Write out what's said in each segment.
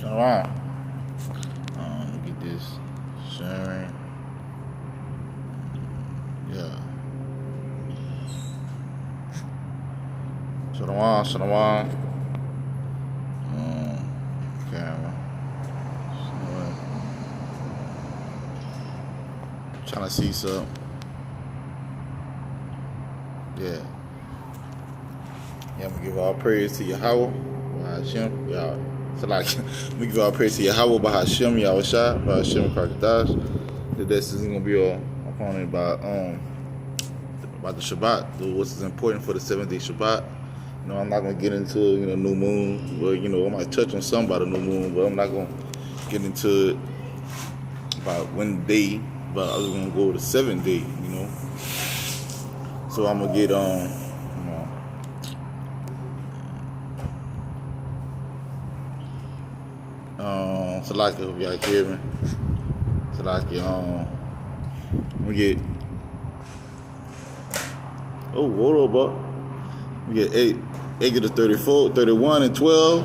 Shalom. Get this sharing. Yeah. Shalom. Camera. Trying to see something. Yeah. I'm gonna give all praise to Yahweh, Hashem, y'all. So like, we give all praise to Yahweh, by Hashem, Yahushua, by Hashem, Karkadash. This is gonna be all upon it about the Shabbat, what's important for the 7-day Shabbat. You know, I'm not gonna get into new moon, but I might touch on something about the new moon, but I'm not gonna get into it about when day. But I was gonna go to 7 day, So I'm gonna get Salaki, hope y'all hear me. Salaki, we get hold up, bro. We get 8 to 34, 31 and 12.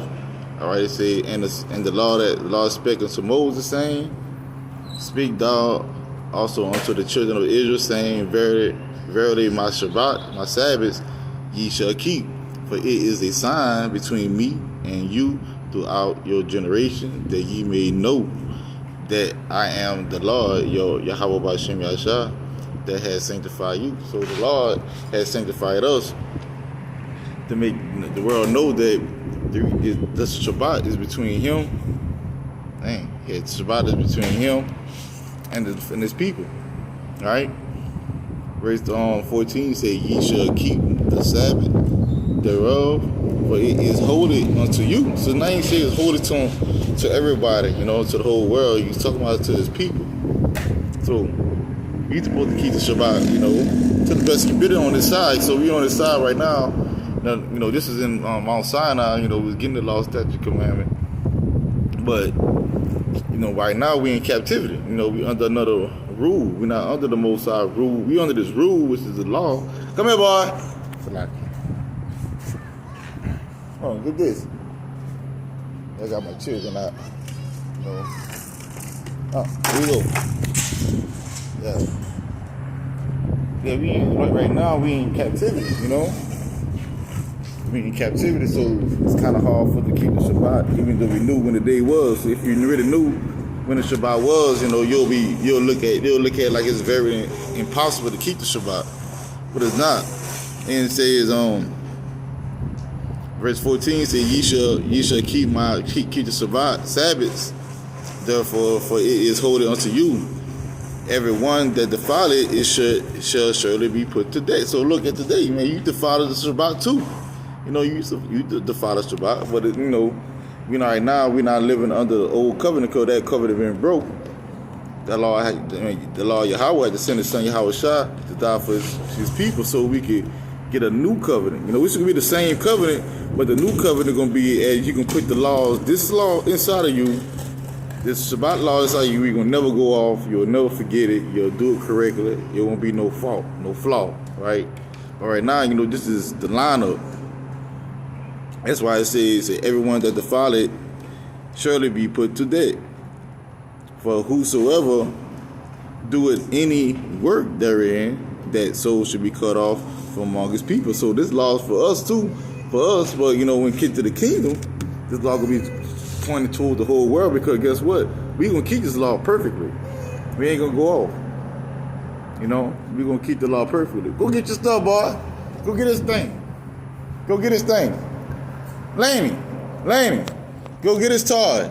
All right, it say, and the law spake unto Moses, saying, speak thou also unto the children of Israel, saying, verily my Shabbat, my Sabbaths, ye shall keep, for it is a sign between me and you throughout your generation, that ye may know that I am the Lord, your Yahweh B'Shem Yahshua, that has sanctified you. So the Lord has sanctified us to make the world know that the Shabbat is between Him. The Shabbat is between Him and His people. All right. Verse 14 say, ye shall keep the Sabbath thereof, for it is holy unto you. So now he says it's holy to everybody, to the whole world. He's talking about it to His people. So we're supposed to keep the Shabbat, to the best ability on this side. So we're on this side right now. Now, this is in Mount Sinai. We're getting the law, statute, commandment. But right now we're in captivity. We're under another rule. We're not under the Most High rule. We're under this rule, which is the law. Come here, boy. Oh, look at this. I got my children out. Oh, here we go. Yeah, right now we in captivity, We in captivity, so it's kind of hard for to keep the Shabbat, even though we knew when the day was. So if you really knew when the Shabbat was, you'll look at it like it's very impossible to keep the Shabbat, but it's not. And it says, verse 14 says, ye shall keep the Shabbat Sabbaths, therefore, for it is holy unto you. Everyone that defile it shall surely be put to death. So look at today, man. You defile the Shabbat too. You defile the Shabbat, but right now we're not living under the old covenant, because that covenant been broke. The law Yahweh had to send His Son Yahushua to die for his people, so we could get a new covenant. We should be the same covenant, but the new covenant gonna be as you can put the laws, this law inside of you, this Shabbat law inside of you. You're gonna never go off. You'll never forget it. You'll do it correctly. It won't be no fault, no flaw, right? But right now, this is the lineup. That's why it says, everyone that defile it surely be put to death. For whosoever doeth any work therein, that soul should be cut off from among his people. So this law is for us too, but when we get to the kingdom, this law gonna be pointed toward the whole world, because guess what? We gonna keep this law perfectly. We ain't gonna go off. We gonna keep the law perfectly. Go get your stuff, boy. Go get this thing. Go get this thing. Laney, go get his toy.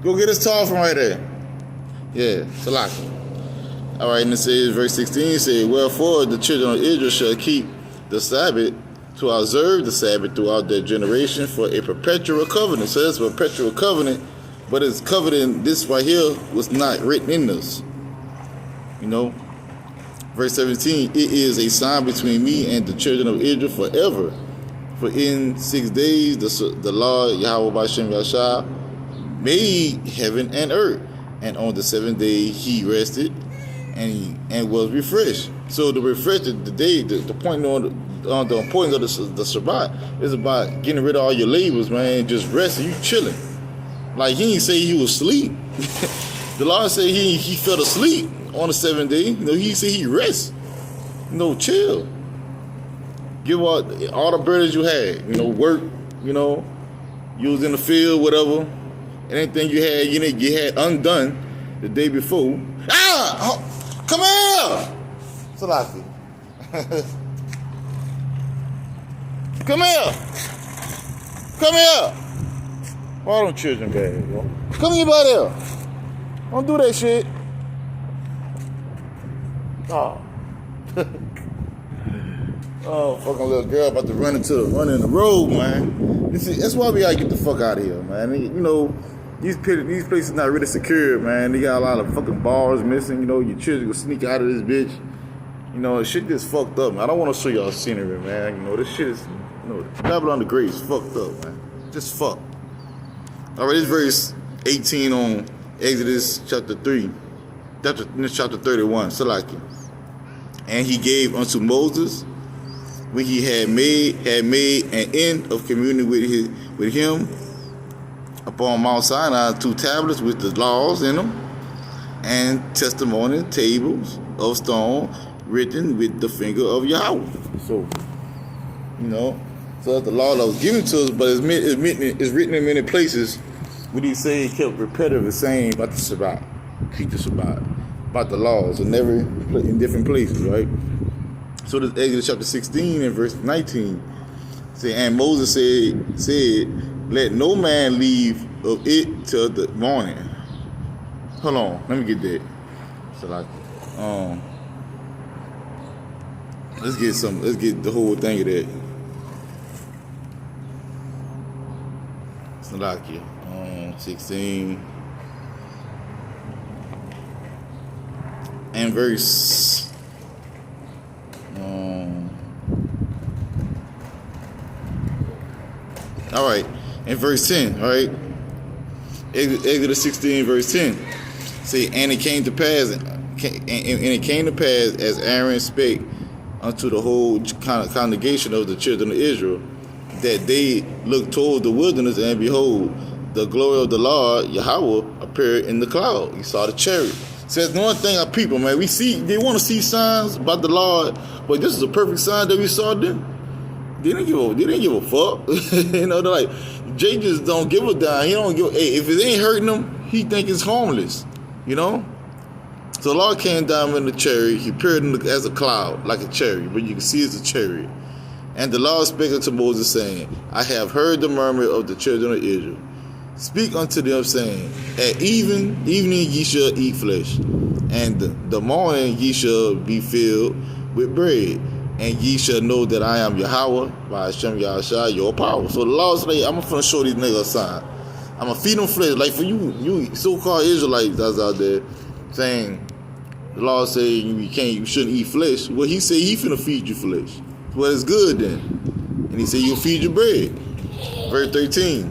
Go get his toy from right there. Yeah, Salaki. All right, and it says, verse 16 says, wherefore the children of Israel shall keep the Sabbath, to observe the Sabbath throughout their generation, for a perpetual covenant. So that's a perpetual covenant, but it's covenant, this right here was not written in us. Verse 17, it is a sign between me and the children of Israel forever. For in 6 days the Lord Yahweh B'Shem Yahshua made heaven and earth, and on the 7th day He rested and was refreshed. So to refresh the day, the point on the importance of the Shabbat is about getting rid of all your labors, man. Just resting, you chilling. Like he didn't say he was asleep. The Lord said he fell asleep on the 7th day. He said he rests. Chill. Give all the burdens you had. Work. You was in the field, whatever. Anything you had undone the day before. Come here, Salaki. Come here. Why don't children bad, yo? Come here, buddy. Don't do that shit. Oh. Oh, fucking little girl about to run in the road, man. That's why we gotta get the fuck out of here, man. These places not really secure, man. They got a lot of fucking bars missing. Your children gonna sneak out of this bitch. Shit just fucked up, man. I don't want to show y'all scenery, man. This shit is, Babylon the Great is fucked up, man. Just fucked. All right, this verse 18 on Exodus chapter 3, chapter 31, Salaki. And he gave unto Moses, when he had made an end of communion with him upon Mount Sinai, 2 tablets with the laws in them, and testimony tables of stone written with the finger of Yahweh. So, so that's the law that was given to us, but it's written in many places where he say he kept repetitive saying about the Shabbat, keep the Shabbat, about the laws in different places, right? So this Exodus chapter 16 and verse 19 say, and Moses said, let no man leave of it till the morning. Hold on, let me get that. So let's get the whole thing of that. Salakia, 16 and verse all right, in verse 10, all right, Exodus 16 verse 10 say, and it came to pass as Aaron spake unto the whole congregation of the children of Israel, that they looked toward the wilderness, and behold, the glory of the Lord Yahweh appeared in the cloud. He saw the chariot. Says one thing our people, man, they want to see signs about the Lord, but this is a perfect sign that we saw them. They didn't give a fuck. They're like, Jay just don't give a damn. He don't give. Hey, if it ain't hurting him, he think it's harmless. So the Lord came down in the chariot. He appeared as a cloud, like a chariot, but you can see it's a chariot. And the Lord spake unto Moses, saying, I have heard the murmur of the children of Israel. Speak unto them, saying, at evening ye shall eat flesh, and the morning ye shall be filled with bread, and ye shall know that I am Yahweh, by Hashem Yahshua, your power. So the Lord said, I'm going to show these niggas a sign. I'm going to feed them flesh. Like for you so-called Israelites that's out there saying, the Lord said you shouldn't eat flesh. Well, he said he finna feed you flesh. Well, it's good then. And he said you'll feed your bread. Verse 13.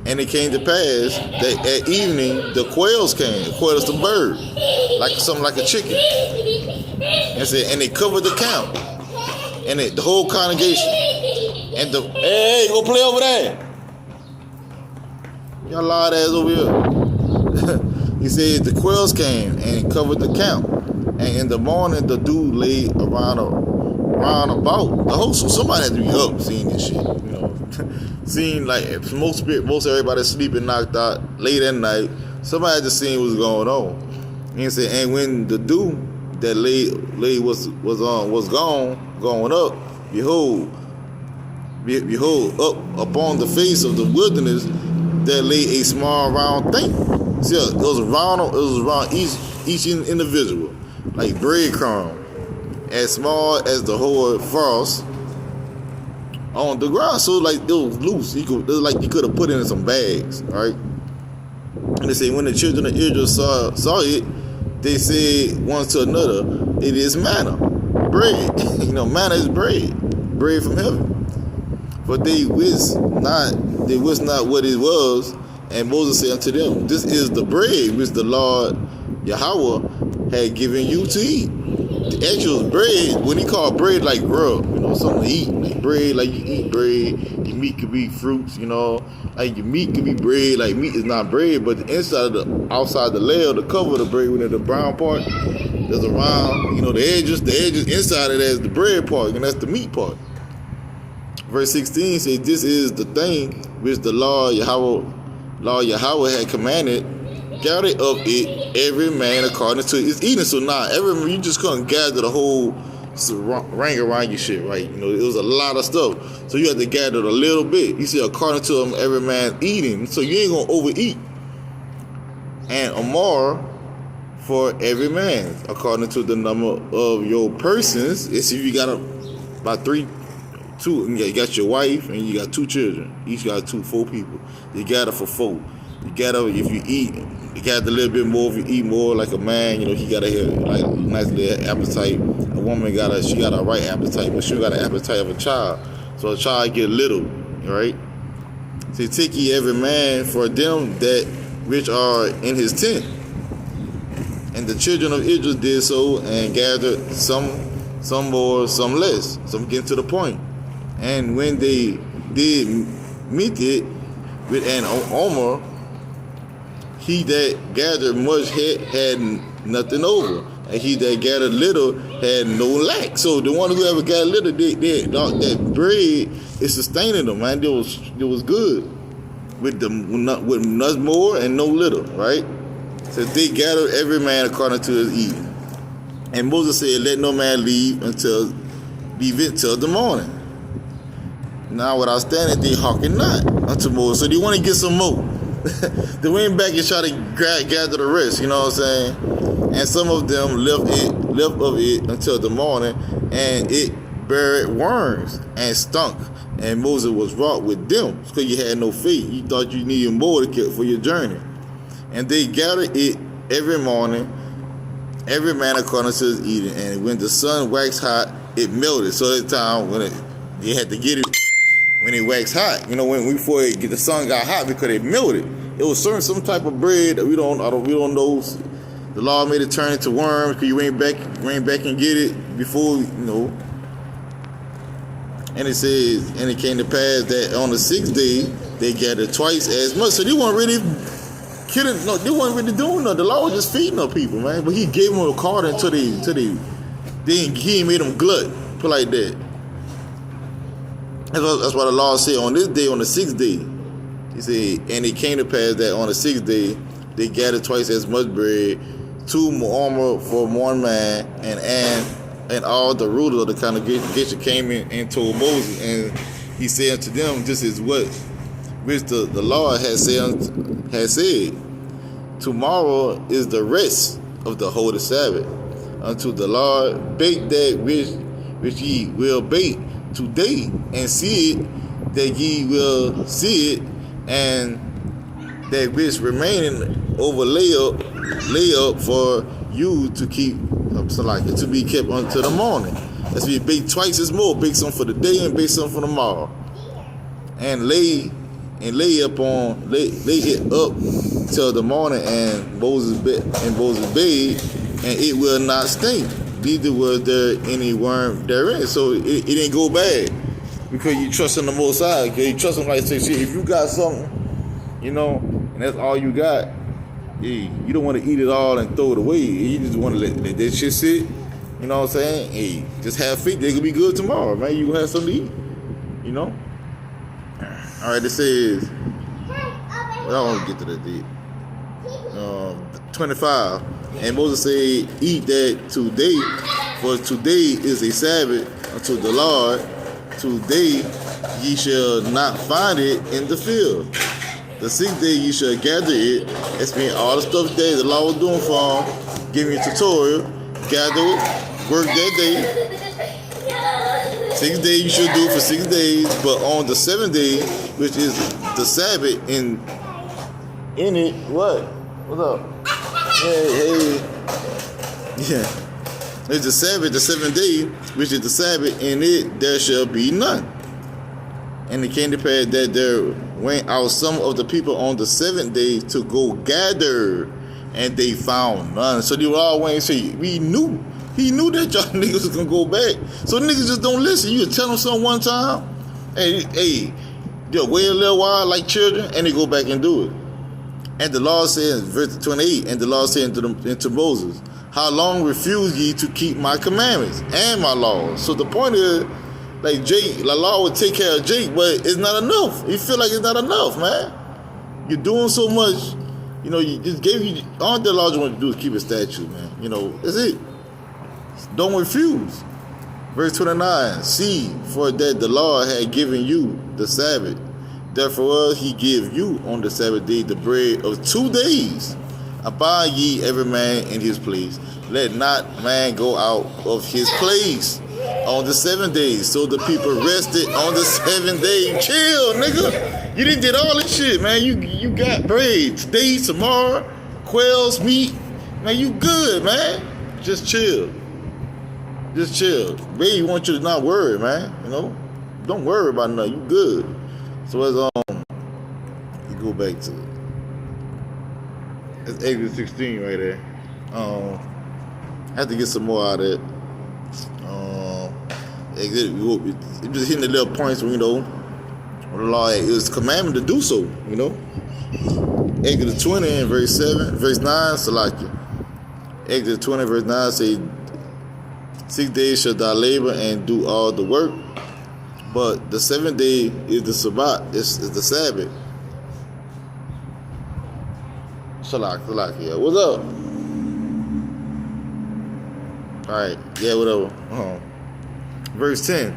And it came to pass that at evening the quails came. Quail is the bird, something like a chicken. And said, and they covered the camp, and the whole congregation. And hey, go play over there. Y'all loud ass over here. He said the quails came and covered the camp, and in the morning the dew lay around about the whole. So somebody had to be up seeing this shit, Seeing like most everybody sleeping, knocked out late at night. Somebody had to see what's going on. And he said, and when the dew that lay was going up, behold, up upon the face of the wilderness there lay a small round thing. See, it was around each individual, like breadcrumb, as small as the whole frost on the ground. So like it was loose. It was like you could have put it in some bags, right? And they say when the children of Israel saw it, they said one to another, it is manna, bread. Manna is bread from heaven. But they wist not what it was. And Moses said unto them, this is the bread which the Lord Yahweh had given you to eat. The actual bread, when he called bread like grub, something to eat. Like bread, like you eat bread. Your meat could be fruits, like your meat could be bread. Like meat is not bread, but the inside of the outside the layer, the cover of the bread, when the brown part, there's around, the edges inside of that is the bread part, and that's the meat part. Verse 16 says, "This is the thing which the Lord Yahweh had commanded. Gather of it every man according to his eating." So now, you just couldn't gather the whole ring around your shit, right? It was a lot of stuff. So you had to gather a little bit. You see, according to them, every man eating. So you ain't going to overeat. And a more for every man, according to the number of your persons. It's if you got about two, you got your wife and you got 2 children. Each got 4 people. You gather for 4. You gather if you eat. You gather a little bit more if you eat more. Like a man, he got a nice little appetite. A woman got a right appetite, but she got an appetite of a child. So a child get little, right? So take ye every man for them that which are in his tent. And the children of Israel did so, and gathered some more, some less. Some getting to the point. And when they did meet it with an omer, he that gathered much had nothing over, and he that gathered little had no lack. So the one who ever gathered little, that bread is sustaining them, man. It was good with nothing more and no little, right? So they gathered every man according to his eating. And Moses said, "Let no man leave until the morning." Now without standing, they hearken not unto Moses. So they want to get some more. They went back and tried to gather the rest, you know what I'm saying? And some of them left of it until the morning, and it bare worms and stunk. And Moses was wrought with them, because you had no faith. You thought you needed more for your journey. And they gathered it every morning, every man according to his eating. And when the sun waxed hot, it melted. So that time when they had to get it when it waxed hot, before the sun got hot, because it melted. It was certain some type of bread that we don't know. The law made it turn into worms because you ran back and get it before, And it says, and it came to pass that on the 6th day they gathered twice as much. So they weren't really killing. No, they weren't really doing nothing. The law was just feeding up people, man. But he gave them according to the. Then he made them glut, put like that. That's why the law said on this day, on the 6th day, he said, and it came to pass that on the 6th day they gathered twice as much bread, 2 armor for one man, and all the rulers of the congregation came in and told Moses, and he said unto them, "This is which the Lord has said, tomorrow is the rest of the holy Sabbath unto the Lord. Bake that which ye will bake today, and see it that ye will see it, and that which remaining lay up for you to keep, to be kept until the morning. That's be bake twice as more. Bake some for the day and bake some for tomorrow, and lay it up till the morning. And Moses bathed, and it will not stink. Neither was there any worm therein. So it didn't go bad, because you trust in the Most High. Okay, you trust him, like say, shit. If you got something, and that's all you got, you don't want to eat it all and throw it away. You just want to let that shit sit. You know what I'm saying? Hey, just have faith. They gonna be good tomorrow, man. You gonna have something to eat. All right. It says, I don't get to that date. 25. And Moses said, "Eat that today, for today is a Sabbath unto the Lord. Today ye shall not find it in the field. The 6th day ye shall gather it." That's mean all the stuff that the law was doing for them, giving you a tutorial, gather it, work that day. 6th day you should do it for 6 days, but on the 7th day, which is the Sabbath, in it, what? What's up? Hey. Yeah. It's the Sabbath, the 7th day, which is the Sabbath, in it there shall be none. And it came to pass that there went out some of the people on the 7th day to go gather, and they found none. So they were all waiting. Say, he knew that y'all niggas was gonna go back. So niggas just don't listen. You tell them something one time, hey, they'll wait a little while like children, and they go back and do it. And the Lord said, verse 28, and the Lord said into Moses, how long refuse ye to keep my commandments and my laws? So the point is, like Jake, the law would take care of Jake, but it's not enough. You feel like it's not enough, man. You're doing so much. You know, you just all the law you want to do is keep a statute, man. You know, that's it. Don't refuse. Verse 29, see, for that the Lord had given you the Sabbath. Therefore he give you on the Sabbath day the bread of 2 days. Abide ye every man in his place. Let not man go out of his place on the 7 days. So the people rested on the 7th day. Chill, nigga. You done did all this shit, man. You got bread today, tomorrow, quails, meat. Man, you good, man. Just chill. Just chill. Baby want you to not worry, man. You know? Don't worry about nothing. You good. So as you go back to it. It's Exodus 16 right there. I have to get some more out of it. It just hitting the little points, you know, where the law is commandment to do so, you know. Exodus 20 and verse 9, Salakia. Exodus 20 verse 9 say, 6 days shall thou labor and do all the work, but the 7th day is the Sabbath, is the Sabbath. Salakia, what's up? Alright, yeah, whatever. Verse 10,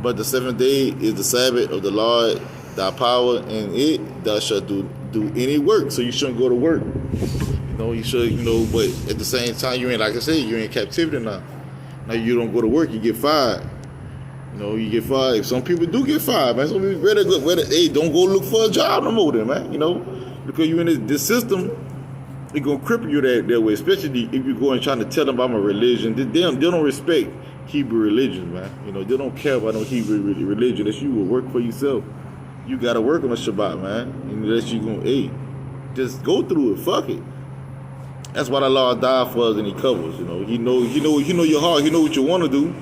but the 7th day is the Sabbath of the Lord, thy power, and it thou shalt do any work. So you shouldn't go to work. You know, you should, you know, but at the same time, you ain't, like I said, you're in captivity now. Now you don't go to work, you get fired. You know, you get fired. Some people do get fired, man. Some people better go, hey, don't go look for a job no more then, man. You know, because you're in this system, it's going to cripple you that way, especially if you go and trying to tell them about my religion. They don't respect Hebrew religion, man. You know, they don't care about no Hebrew religion. That you will work for yourself. You got to work on the Shabbat, man. And unless you going to, hey, just go through it. Fuck it. That's why the Lord died for us and he covers, you know. He know your heart. He know what you want to do.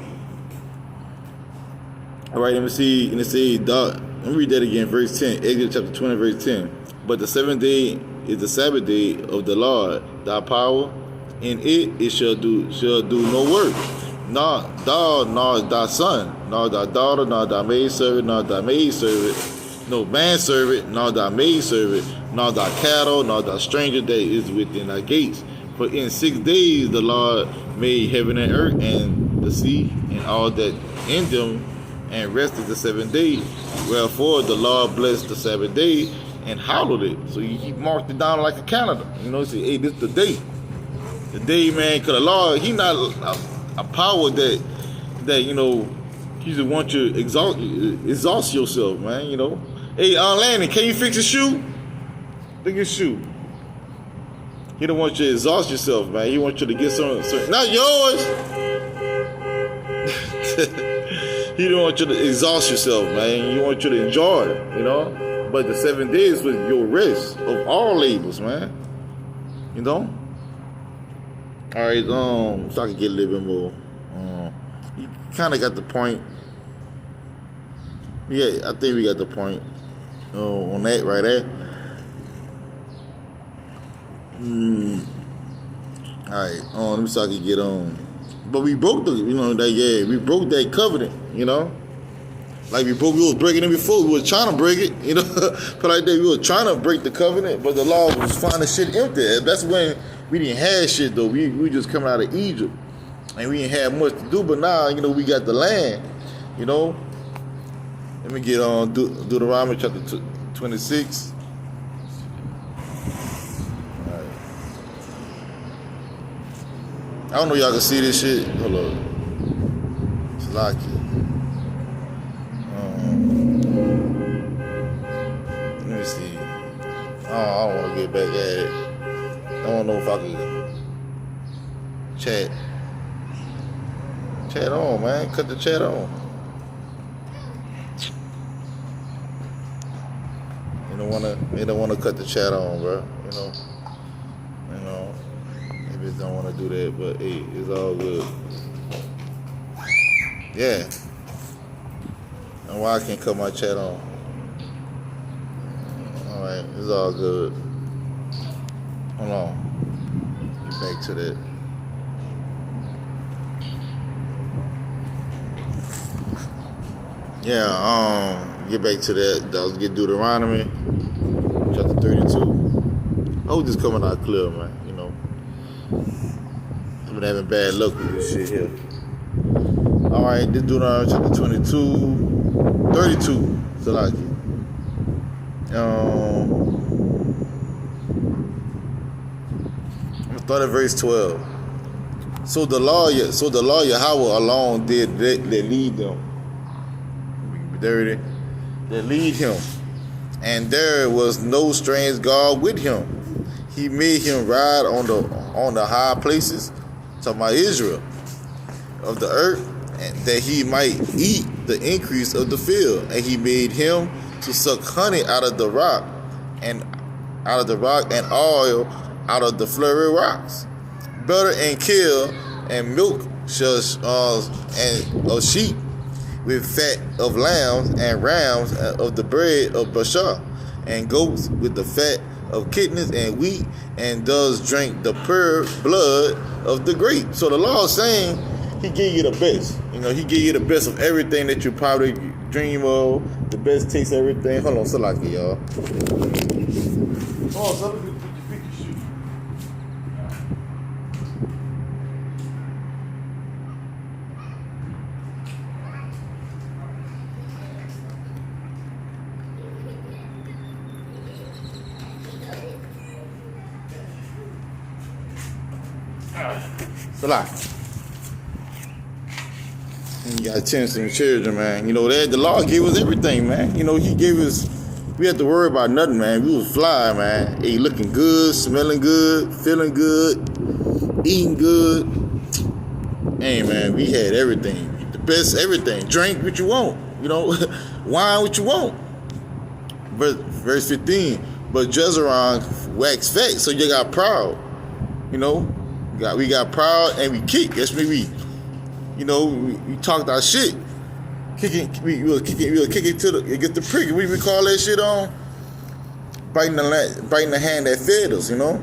All right, let me see. And it says, let me read that again. Verse 10, Exodus chapter 20, verse 10. But the 7th day is the Sabbath day of the Lord, thy power. In it shall do no work. Nor thou, nor thy son, nor thy daughter, nor thy maidservant, nor thy maidservant, no manservant, nor thy maidservant, nor thy cattle, nor thy stranger that is within thy gates. For in 6 days the Lord made heaven and earth and the sea and all that in them, and rested the 7th day. Wherefore the Lord blessed the Sabbath day and hallowed it. So he marked it down like a calendar. You know, he said, hey, this is the day. The day, man, because the Lord, he not a power that you know, he just wants you to exhaust yourself, man, you know. Hey, Landon, can you fix a shoe? Look at your shoe. He don't want you to exhaust yourself, man. He wants you to get some not yours. He don't want you to exhaust yourself, man. He wants you to enjoy it, you know. But the 7 days was your rest of all labors, man. You know. All right, so I can get a little bit more. You kind of got the point. Yeah, I think we got the point on that right there. All right, let me see if I can get on. But we broke we broke that covenant, you know. Like we was breaking it before. We was trying to break it, you know. But like that, we was trying to break the covenant, but the law was finding shit empty. That's when we didn't have shit though. We just coming out of Egypt, and we didn't have much to do. But now, you know, we got the land, you know. Let me get on Deuteronomy chapter 26. I don't know if y'all can see this shit. Hold on. It's locked. Let me see. I don't want to get back at it. I don't know if I can chat. Chat on, man. Cut the chat on. They don't wanna cut the chat on, bro. You know. don't want to do that, but hey, it's all good. Yeah. And why I can't cut my chat on? Alright, it's all good. Hold on. Get back to that. Yeah, get back to that. Let's get Deuteronomy, chapter 32. I hope this coming out clear, man. You know, I've been having bad luck with this shit here. All right, this Deuteronomy chapter 32, so like it. I'm gonna start at verse 12. So the law Yahweh alone did lead them. Dirty. That lead him, and there was no strange God with him. He made him ride on the high places, talking about Israel, of the earth, and that he might eat the increase of the field. And he made him to suck honey out of the rock, and oil out of the flurry rocks, butter and kill and milk and of sheep, with fat of lambs and rams of the bread of Bashar, and goats with the fat of kidneys and wheat, and does drink the pure blood of the grape. So the law is saying he gave you the best. You know, he gave you the best of everything that you probably dream of, the best taste of everything. Hold on, Salaki, y'all. Oh, so it's a lot. You got 10 some children, man. You know that the law gave us everything, man. You know, he gave us. We had to worry about nothing, man. We was fly, man. Hey, looking good, smelling good, feeling good, eating good. Hey, man, we had everything, the best, everything. Drink what you want, you know, wine what you want. Verse 15. But Jezreel waxed fat, so you got proud, you know. We got proud and we kick. That's me. We talked our shit. We will kick it to get the prick. We call that shit on biting the hand that fed us. You know,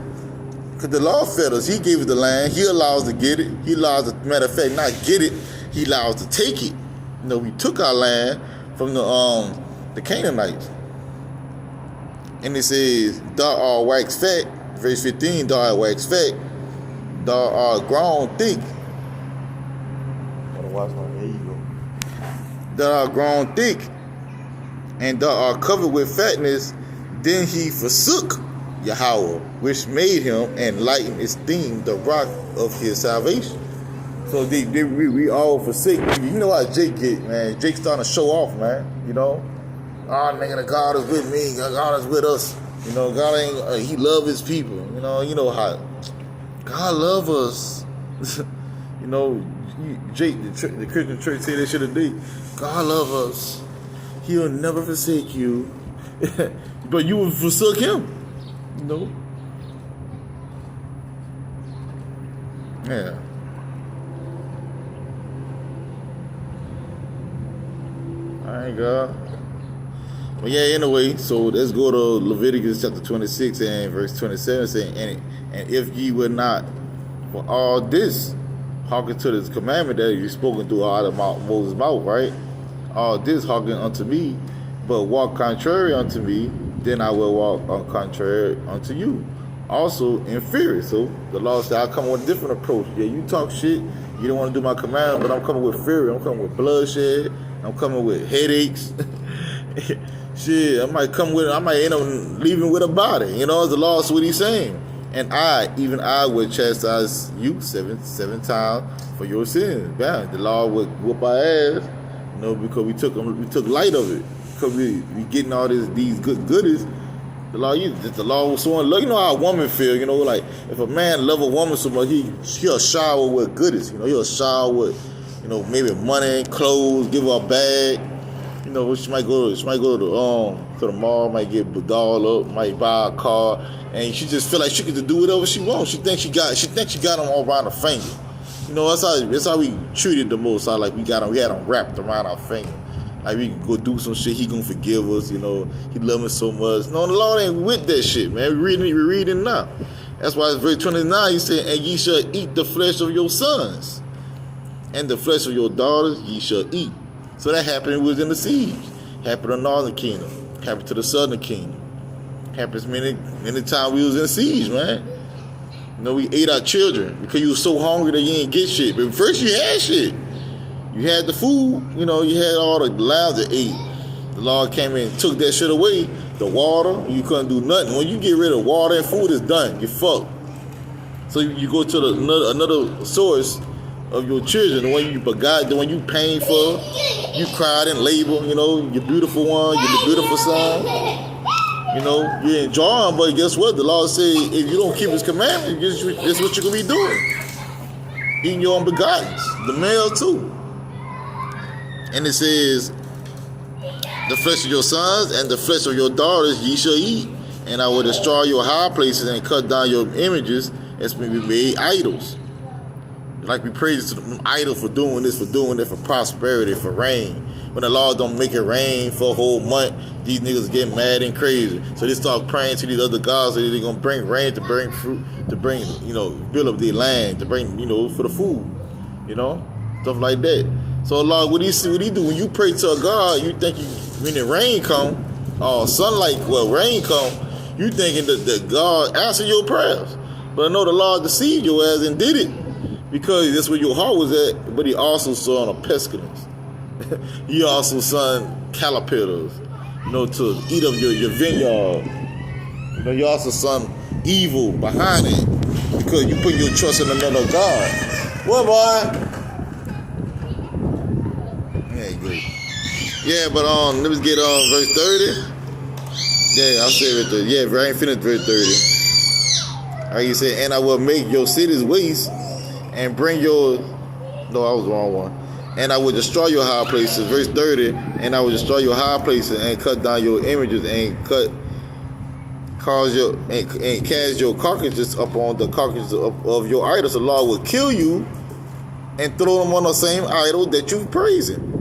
because the law fed us. He gave us the land. He allows us to get it. He allows, matter of fact, not get it. He allows us to take it. You know, we took our land from the Canaanites, and it says, "Thou art waxed fat." Verse 15, "Thou art waxed fat. Thou art grown thick." Thou art grown thick, and thou art covered with fatness. Then he forsook Yahweh, which made him, and lightened esteemed the rock of his salvation. So we all forsake. You know how Jake get, man. Jake starting to show off, man. You know, nigga, the God is with me. God is with us. You know, God ain't. He love his people. You know how. God love us. You know, Jake, the Christian church say that shit today. God love us. He'll never forsake you. But you will forsake him. You know? Yeah. Alright, God. But yeah, anyway, so let's go to Leviticus chapter 26 and verse 27 saying, and if ye will not for all this hearken to this commandment that you spoken through out of Moses' mouth, right? All this hearken unto me, but walk contrary unto me, then I will walk contrary unto you. Also in fear. So the law said, I'll come with a different approach. Yeah, you talk shit, you don't want to do my commandment, but I'm coming with fear. I'm coming with bloodshed. I'm coming with headaches. Shit, I might end up leaving with a body. You know, as the law is what he's saying. And I will chastise you seven times for your sins. Bam. The law would whoop our ass, you know, because we took light of it. Because we getting all these good goodies. The law was so unloving. You know how a woman feel, you know, like if a man love a woman so much, he'll shower with goodies. You know, he'll shower with, you know, maybe money, clothes, give her a bag. You She might go to the mall, might get a doll up, might buy a car, and she just feel like she can do whatever she wants. She thinks she got them all around her finger. That's how we treated the most. How like we had them wrapped around our finger. Like we can go do some shit, he gonna forgive us. He love us so much. No, the Lord ain't with that shit, man. We're reading now. That's why it's verse 29. He said, "And ye shall eat the flesh of your sons, and the flesh of your daughters ye shall eat." So that happened within the siege. Happened to the northern kingdom. Happened to the southern kingdom. Happens many times we was in siege, man. We ate our children because you was so hungry that you didn't get shit. But first you had shit. You had the food. You had all the lambs that ate. The Lord came in and took that shit away. The water, you couldn't do nothing. When you get rid of water and food, it's done. You're fucked. So you go to another source of your children, the one you begot, the one you paid for, you cried in labor, your beautiful one, your beautiful son. You enjoy them, but guess what? The Lord said, if you don't keep His commandments, guess what you're going to be doing? Eating your unbegottens, the male too. And it says, the flesh of your sons and the flesh of your daughters ye shall eat, and I will destroy your high places and cut down your images as may be made idols. Like we praise to the idol for doing this, for doing that, for prosperity, for rain. When the Lord don't make it rain for a whole month, these niggas get mad and crazy. So they start praying to these other gods that they're gonna bring rain, to bring fruit, to bring, build up their land, to bring, for the food, stuff like that. So Lord, what he do? When you pray to a God, you think when the rain come, or rain come, you thinking that God answered your prayers. But I know the Lord deceived your ass and did it. Because that's where your heart was at, but he also saw a pestilence. He also sent caterpillars, to eat up your vineyard. He also sent evil behind it because you put your trust in another God. What, boy? Yeah, good. Yeah, but let me get on verse 30. Yeah, I'll say verse 30. Yeah, I ain't finished verse 30. All right, you say, and I will make your cities waste. And bring your... No, I was the wrong one. And I will destroy your high places. Verse 30. And I will destroy your high places and cut down your images and cast your carcasses upon the carcasses of your idols. The Lord will kill you and throw them on the same idol that you're praising.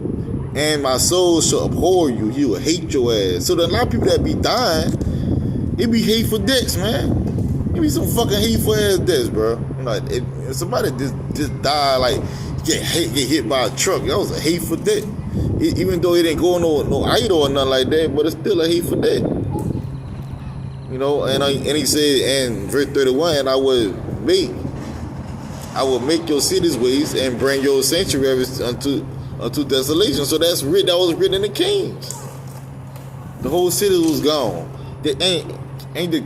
And my soul shall abhor you. He will hate your ass. So there are a lot of people that be dying. It be hateful deaths, man. It be some fucking hateful ass deaths, bro. If somebody just die, like get hit by a truck, that was a hateful death. Even though it didn't go no idol or nothing like that, but it's still a hateful death. And he said in verse 31, and I will make your cities waste and bring your sanctuaries unto desolation. So that was written in the Kings. The whole city was gone. They ain't the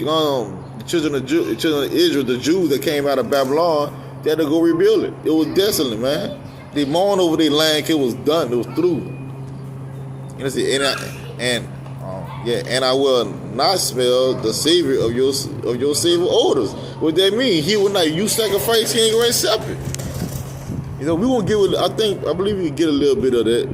children of Israel, the Jews that came out of Babylon, they had to go rebuild it. It was desolate, man. They mourned over their land because it was done. It was through. And I will not smell the savor of your savor odors. What that mean? He will not. You sacrifice, he ain't gonna accept it. We won't give it. I believe we can get a little bit of that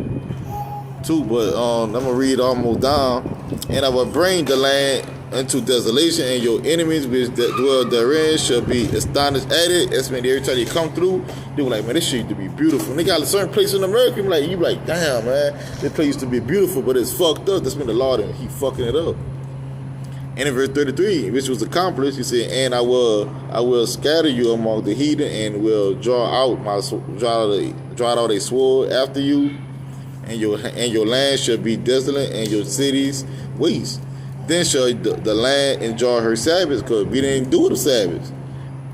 too. But I'm gonna read almost down. And I will bring the land into desolation, and your enemies which dwell therein shall be astonished at it. That's when every time they come through, they were like, man, this shit used to be beautiful. And they got a certain place in America, you like, damn, man, this place used to be beautiful, but it's fucked up. That's when the Lord, he fucking it up. And in verse 33, which was accomplished, he said, and I will scatter you among the heathen, and will draw out a sword after you, and your land shall be desolate, and your cities waste. Then shall the land enjoy her Sabbath, because we didn't do the Sabbath.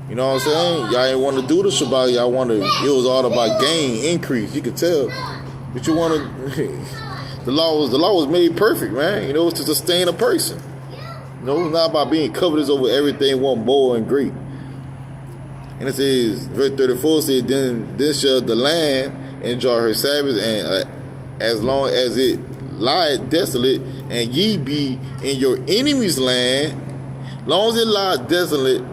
You know what I'm saying? Y'all ain't want to do the Shabbat. It was all about gain, increase. You could tell. But you want to, the law was made perfect, man. It's to sustain a person. It's not about being covetous over everything, one more and great. And it says, verse 34 says, then shall the land enjoy her Sabbath, and as long as it lie desolate, and ye be in your enemy's land, long as it lie desolate,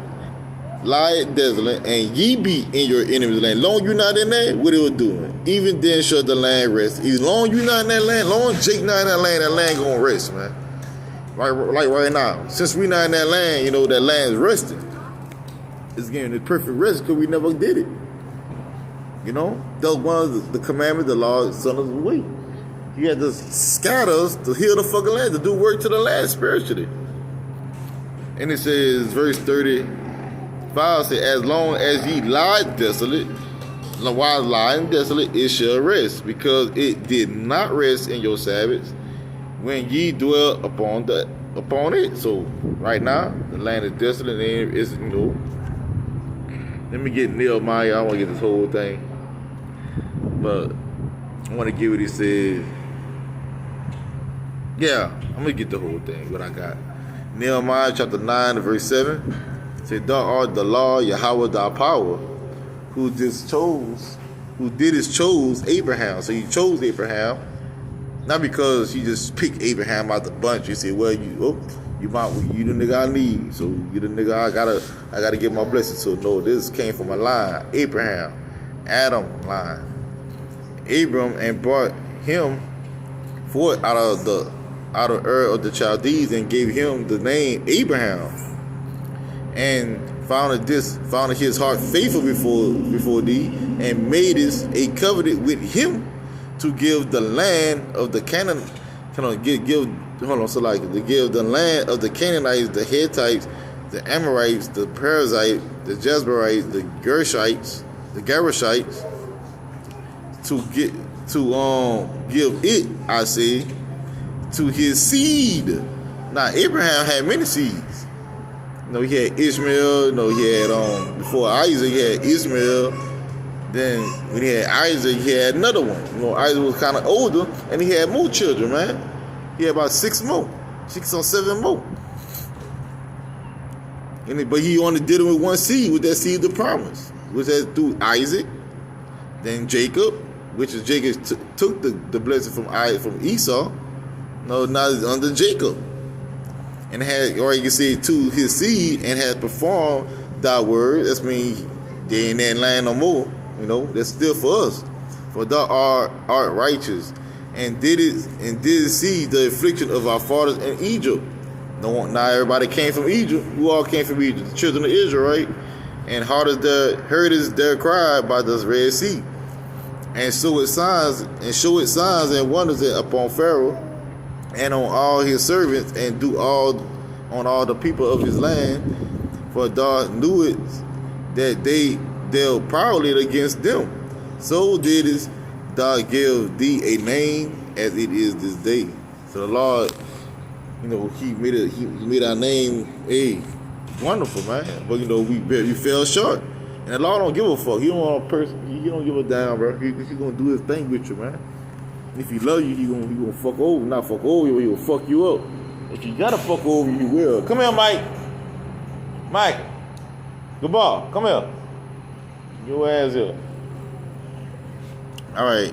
and ye be in your enemy's land. Long you're not in there, what it was doing? even then shall the land rest. As long as you not in that land, long as Jake not in that land gonna rest, man. Like right now. Since we not in that land, that land's resting. It's getting the perfect rest because we never did it. That was one of the commandments the Lord sent us away. He had to scatter us to heal the fucking land, to do work to the land spiritually. And it says, verse 35 says, as long as ye lie desolate, while lying desolate, it shall rest, because it did not rest in your Sabbaths when ye dwell upon it. So right now, the land is desolate, and it's, let me get Nehemiah. I want to get this whole thing. But I want to get what he said. Yeah, I'm going to get the whole thing, what I got. Nehemiah chapter 9, verse 7. Say, thou art the law, Yahweh thy power, who did chose Abraham. So he chose Abraham, not because he just picked Abraham out the bunch. He said, well, you the nigga I need. So you the nigga I gotta get my blessing. So no, this came from a line, Abraham, Adam line. Abram and brought him forth out of Ur of the Chaldees and gave him the name Abraham, and founded his heart faithful before thee, and made us a covenant with him to give the land of the Canaan. To give the land of the Canaanites, the Hittites, the Amorites, the Perizzites, the Jezreelites, the Gerashites, to give it, I say, to his seed. Now Abraham had many seeds. He had Ishmael. He had before Isaac, he had Ishmael. Then when he had Isaac, he had another one. Isaac was kind of older, and he had more children, man. He had about 6 or 7 more. But he only did it with one seed, with that seed of promise, which is through Isaac, then Jacob, which is Jacob took the blessing from Esau. Now it's under Jacob, and had, or you can say, to his seed, and has performed thy word. That's mean they ain't that land no more. That's still for us. For thou art righteous, and did see the affliction of our fathers in Egypt. Not everybody came from Egypt. Who all came from Egypt? The children of Israel, right? And heard is their cry by the Red Sea, and show it signs and wonders upon Pharaoh and on all his servants, and do on all the people of his land. For thou knew it that they dealt proudly against them. So didst thou give thee a name as it is this day. So the Lord, he made our name wonderful, man. But we fell short. And the Lord don't give a fuck. He don't want a person. He don't give a damn, bro. He gonna do his thing with you, man. If he love you, he gonna fuck over. Not fuck over you, he will fuck you up. If you gotta fuck over you, he will. Come here, Mike. Mike. Good ball. Come here. Your ass here. All right.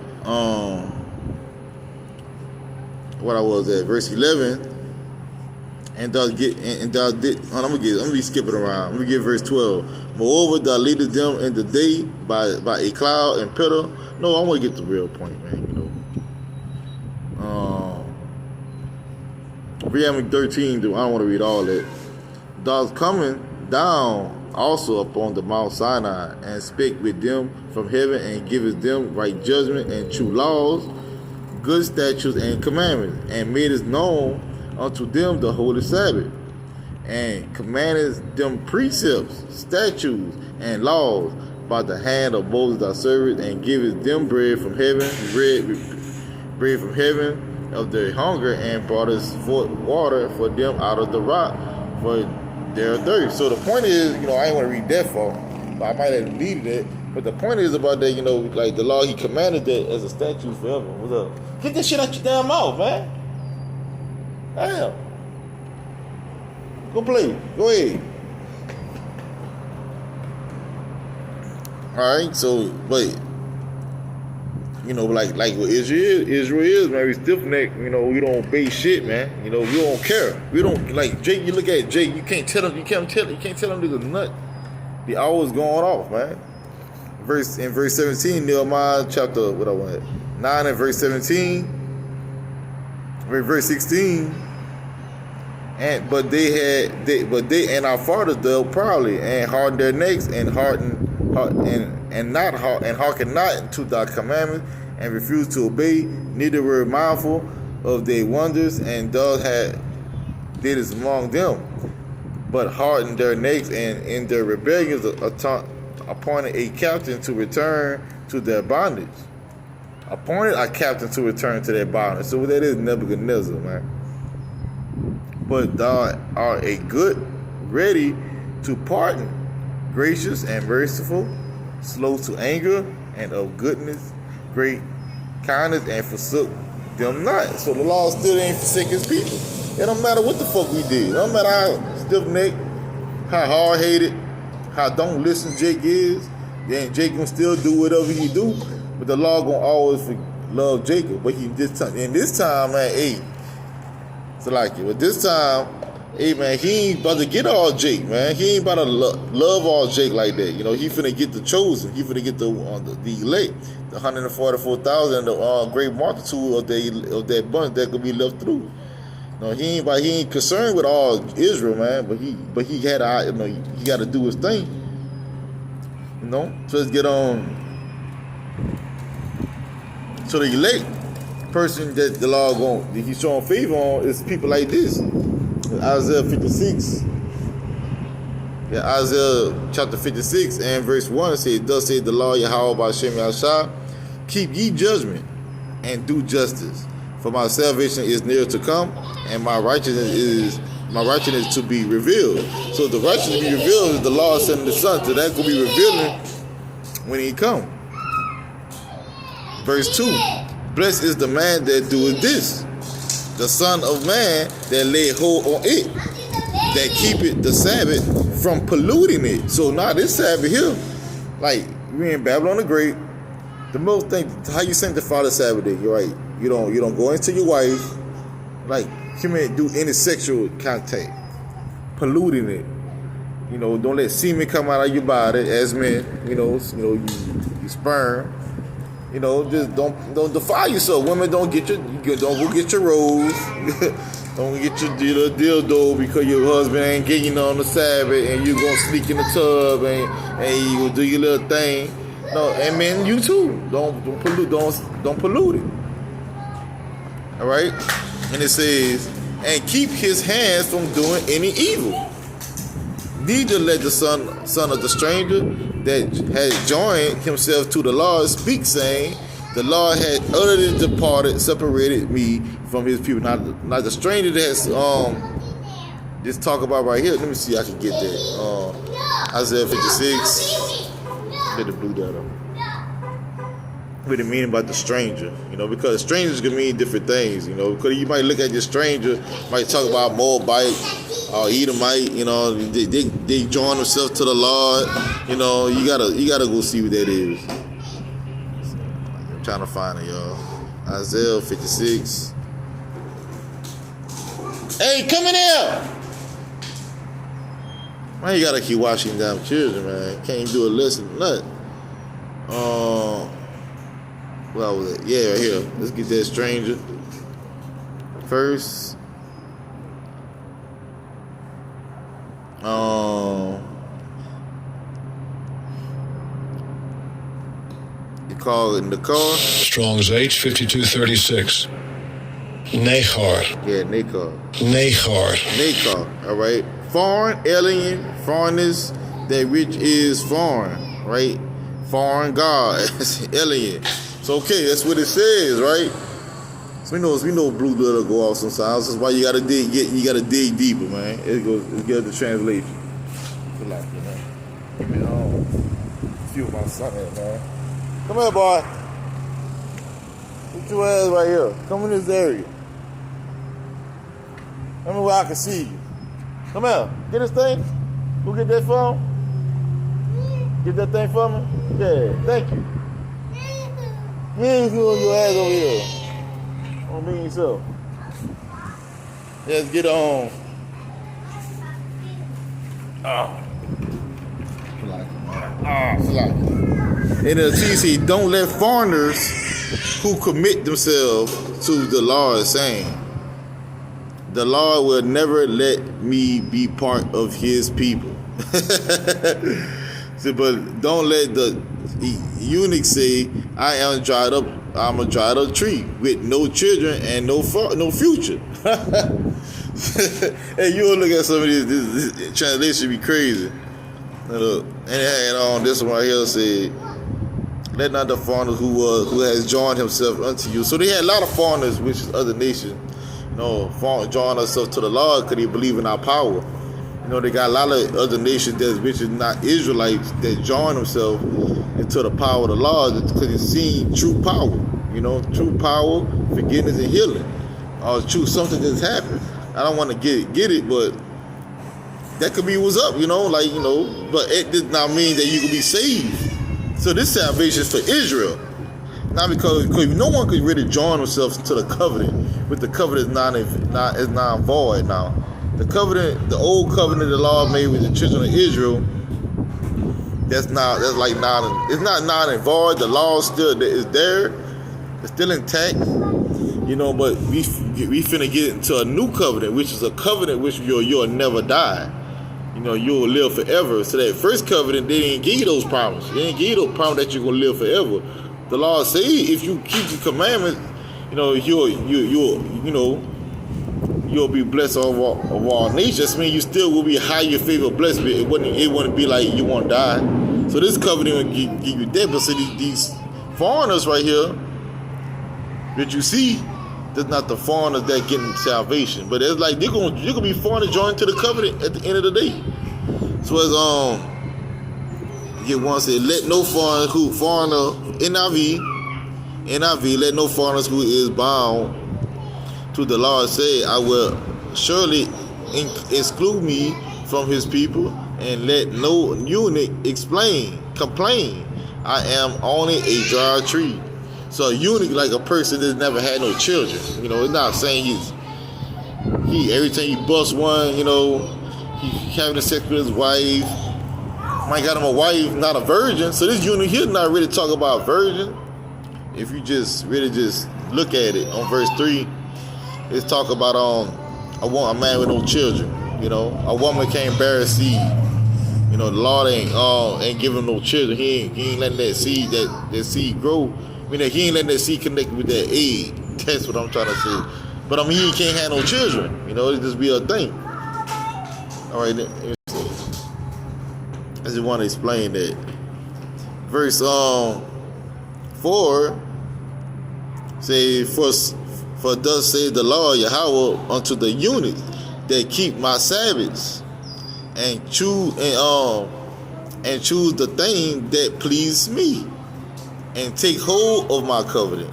What I was at, verse 11. And thou did. I'm gonna be skipping around. I'm gonna get verse 12. Moreover, thou leadest them in the day by a cloud and pillar. No, I want to get the real point, man. Reading 13. I don't want to read all that. Thou coming down also upon the Mount Sinai, and spake with them from heaven, and giveth them right judgment and true laws, good statutes and commandments, and made us known unto them the holy Sabbath, and commanded them precepts, statutes, and laws by the hand of Moses thy servant, and giveth them bread from heaven, bread from heaven of their hunger, and brought us forth water for them out of the rock for their thirst. So the point is, I ain't want to read that far, but I might have needed it. But the point is about that, like the law, he commanded that as a statute forever. What's up? Get this shit out your damn mouth, man. Damn. Go play. Go ahead. Alright, so, but, like what Israel is, man, we stiff neck, we don't obey shit, man. We don't care. We don't, like Jake, you look at Jake, you can't tell him niggas nut. He always going off, man. in verse 17, Nehemiah chapter 9 and verse 17, verse 16. But they and our fathers dealt proudly and hardened their necks and hearkened not to thy commandments and refused to obey, neither were mindful of their wonders, and thus did it among them, but hardened their necks, and in their rebellions appointed a captain to return to their bondage. Appointed a captain to return to their bondage. So that is Nebuchadnezzar, man. But thou art a good, ready to pardon, gracious and merciful, slow to anger, and of goodness, great kindness, and forsook them not. So the law still ain't forsake his people. It don't matter what the fuck we did. It don't matter how stiff-necked, how hard-headed, how don't listen Jake is. Then Jake gonna still do whatever he do. But the law gonna always love Jacob. But this time, man, hey, so like it. But this time, hey man, he ain't about to get all Jake, man. He ain't about to love all Jake like that. You know, he finna get the chosen. He finna get the elect, the 144,000, the great multitude of that bunch that could be left through. You know, he ain't concerned with all Israel, man. But he had he got to do his thing. You know, so let's get on. So the elect person that the law he's showing favor on is people like this. Isaiah 56. Yeah, Isaiah chapter 56 and verse 1 says, thus saith the Lord Yahweh by Shem Yahshua, keep ye judgment and do justice, for my salvation is near to come, and my righteousness to be revealed. So the righteousness to be revealed is the law sending the Son. So that could be revealing when he come. Verse 2. Blessed is the man that doeth this, the Son of Man that lay hold on it, that keepeth the Sabbath from polluting it. So now this Sabbath here, like we in Babylon the Great, the most thing, how you sanctify the Sabbath day, you're right. You don't go into your wife, like you can't do any sexual contact, polluting it. You know, don't let semen come out of your body as men. You sperm. You know, just don't defile yourself. Women, don't go get your rose. Don't get your dildo because your husband ain't getting you on the Sabbath, and you gonna sneak in the tub and you gonna do your little thing. No, and men, you too. Don't pollute it. All right, and it says, and keep his hands from doing any evil. Neither let the son of the stranger that had joined himself to the Lord speak, saying, the Lord had utterly departed, separated me from his people. Now the stranger that's this talk about right here. Let me see if I can get that. Isaiah 56. Get the blue dot up. What it mean about the stranger, because strangers can mean different things, because you might look at this stranger, might talk about Moabite or Edomite, they join themselves to the Lord, you gotta go see what that is. I'm trying to find it, y'all. Isaiah 56. Hey, come in here! Man, you gotta keep watching damn children, man. Can't even do a lesson, nothing. Where was it? Yeah, right here. Let's get that stranger first. You call it in the car. Strong's H5236. Nahar. Yeah, Nahar. Nahar. All right. Foreign, alien, foreigners. That which is foreign, right? Foreign God, alien. So okay, that's what it says, right? So we know blue blood will go off sometimes. That's why you gotta dig deeper, man. It gives the translation. Feel like, give me fuel my son here, man. Come here, boy. Put your ass right here. Come in this area. Let me where I can see you. Come here. Get this thing. Go get that phone. Get that thing for me. Yeah, thank you. You ain't feeling your ass over here. On me so. Let's get on. Feel like it. And the TC, don't let foreigners who commit themselves to the Lord, saying, the Lord will never let me be part of his people. See, but don't let the eunuch say, I'm a dried up tree with no children and no future. Hey, you'll look at some of this translation be crazy. And it had this one right here say, let not the foreigner who has joined himself unto you. So they had a lot of foreigners, which is other nations, join themselves to the Lord because they believe in our power. They got a lot of other nations which is not Israelites that join themselves into the power of the Lord because they see true power. True power, forgiveness, and healing. True, something that's happened. I don't want to get it, but that could be what's up, but it does not mean that you can be saved. So this salvation is for Israel. Not because no one could really join themselves to the covenant, but the covenant is not void now. The covenant, the old covenant the Lord made with the children of Israel, it's not and void. The law still is there, it's still intact. But we finna get into a new covenant, which is a covenant which you'll never die. You'll live forever. So that first covenant, they didn't give you those promises. They didn't give you those promises that you're gonna live forever. The Lord say, if you keep the commandments, you'll be blessed of all nations. That means you still will be higher favor blessed. But it wouldn't be like you won't die. So this covenant will give you that. But so these foreigners right here that you see, that's not the foreigners that getting salvation. But it's like you're gonna be foreigners joined to the covenant at the end of the day. So as one said, let no foreigner NIV, let no foreigners who is bound to the Lord say, I will surely exclude me from his people, and let no eunuch complain. I am only a dry tree. So a eunuch like a person that's never had no children. It's not saying he every time he busts one, he having sex with his wife. Might got him a wife, not a virgin. So this eunuch here not really talk about virgin. If you just look at it on verse 3, it's talk about a man with no children. A woman can't bear a seed. The Lord ain't giving no children. He ain't letting that seed grow. He ain't letting that seed connect with that egg. That's what I'm trying to say. But he can't have no children. It just be a thing. All right, I just want to explain that. Verse 4 say, for thus saith the Lord Yahweh unto the eunuchs that keep my Sabbaths and choose the thing that please me, and take hold of my covenant.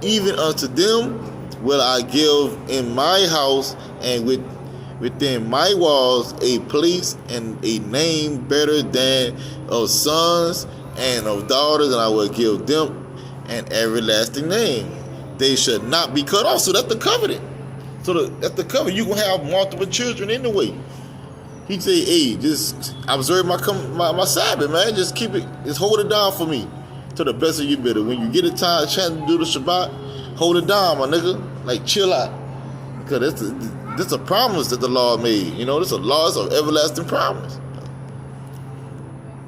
Even unto them will I give in my house and within my walls a place and a name better than of sons and of daughters, and I will give them an everlasting name. They should not be cut off. So that's the covenant. That's the covenant. You gonna have multiple children anyway. He say, hey, just observe my Sabbath, man. Just keep it, just hold it down for me to the best of your ability. When you get a chance to do the Shabbat, hold it down, my nigga. Like, chill out. Because that's a promise that the Lord made. This a law, it's an everlasting promise.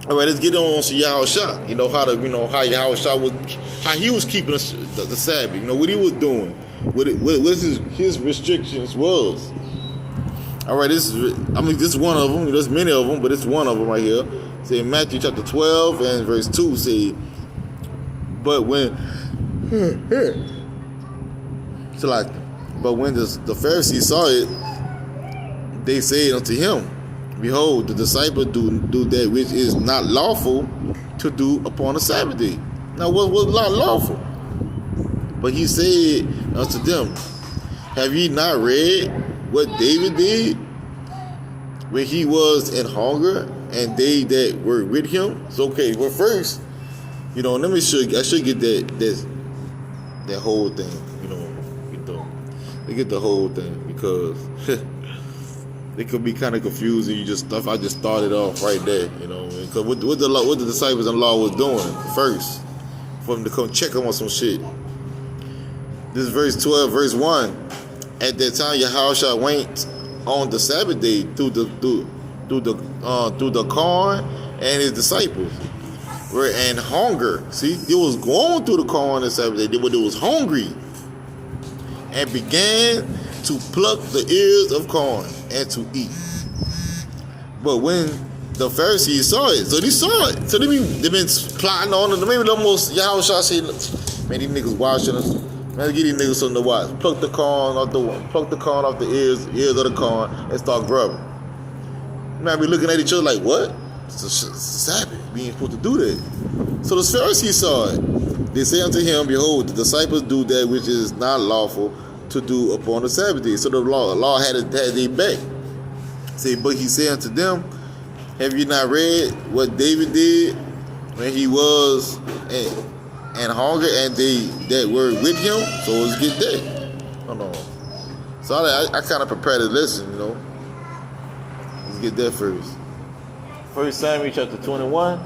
All right, let's get on to Yahushua. How Yahushua how he was keeping the Sabbath. What he was doing. What his restrictions was. All right, this is one of them. There's many of them, but it's one of them right here. Say in Matthew chapter 12 and verse 2 say, but when the Pharisees saw it, they said unto him, behold, the disciple do that which is not lawful to do upon the Sabbath day. Now, what was not lawful? But he said unto them, have ye not read what David did when he was in hunger, and they that were with him? So, okay, well, first, let me show you. I should get that whole thing. They get the whole thing because it could be kind of confusing. I just started off right there, you know, because what the disciples in law was doing first, for them to come check them on some shit. This is verse 12, verse 1. At that time, Yahushua went on the Sabbath day through the corn and his disciples were in hunger. See, it was going through the corn on the Sabbath day, but it was hungry, and began to pluck the ears of corn and to eat. But when the Pharisees saw it, so they saw it, so they been plotting on it. Maybe almost Yahushua said, "Man, these niggas watching us. Man, get these niggas something to watch. Pluck the corn off the ears of the corn, and start grubbing." Man, be looking at each other like, what? It's a Sabbath. We ain't supposed to do that. So the Pharisees saw it. They say unto him, "Behold, the disciples do that which is not lawful to do upon the Sabbath day." So the law had their back. Say, but he said unto them, "Have you not read what David did when he was and hunger, and they that were with him?" So let's get that. Hold on. So I kind of prepared to listen, you know. Let's get that first. 1 Samuel chapter 21